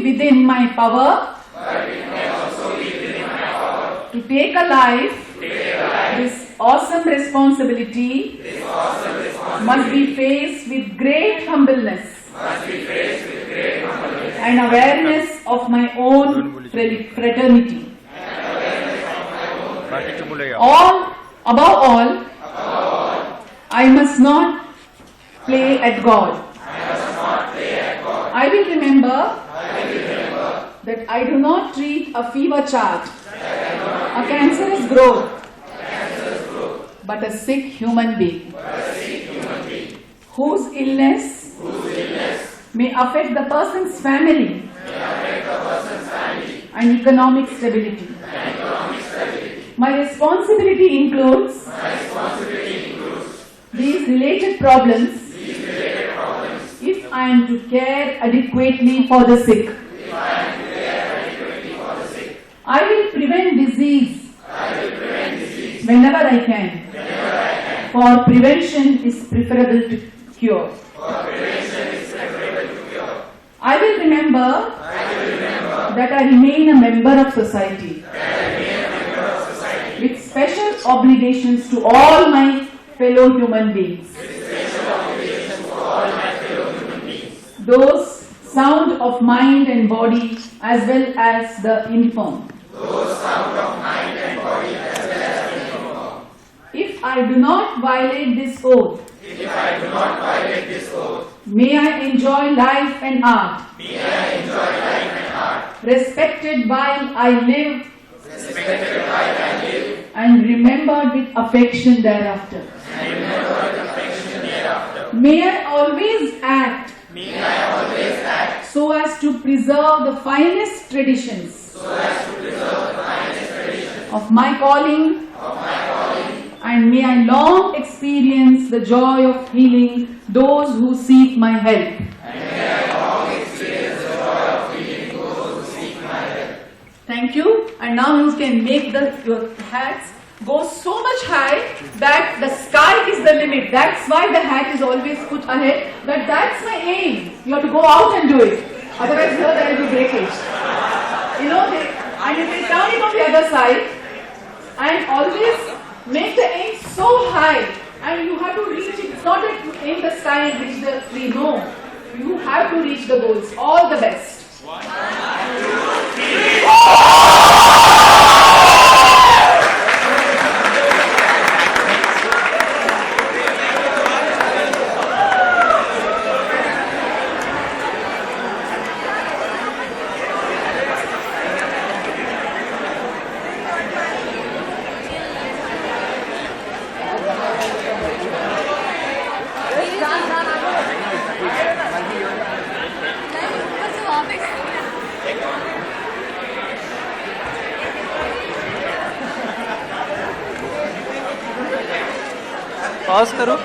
within my power to take a life. This awesome responsibility must be faced with great humbleness and awareness of my own fraternity. Above all, I must not play at God. I will remember that I do not treat a fever chart, a cancerous growth, but a sick human being whose illness may affect the person's family and economic stability. My responsibility includes these related problems if I am to care adequately for the sick. I will prevent disease whenever I can. For prevention is preferable to cure. I will remember that I remain a member of society with special obligations to all my fellow human beings. Those sound of mind and body as well as the infirm. If I do not violate this oath, may I enjoy life and art, respected while I live, and remembered with affection thereafter. May I always act so as to preserve the finest traditions of my calling, and may I long experience the joy of healing those who seek my help. Thank you. And now you can make your hats go so much high that the sky is the limit. That's why the hat is always put ahead. But that's my aim. You have to go out and do it. Otherwise here there will be breakage. And you can turn it on the other side and always make the aim so high. And you have to reach it. It's not that you aim the sky and reach the tree. No. You have to reach the goals. All the best. 1, 2, 3. Pause करो।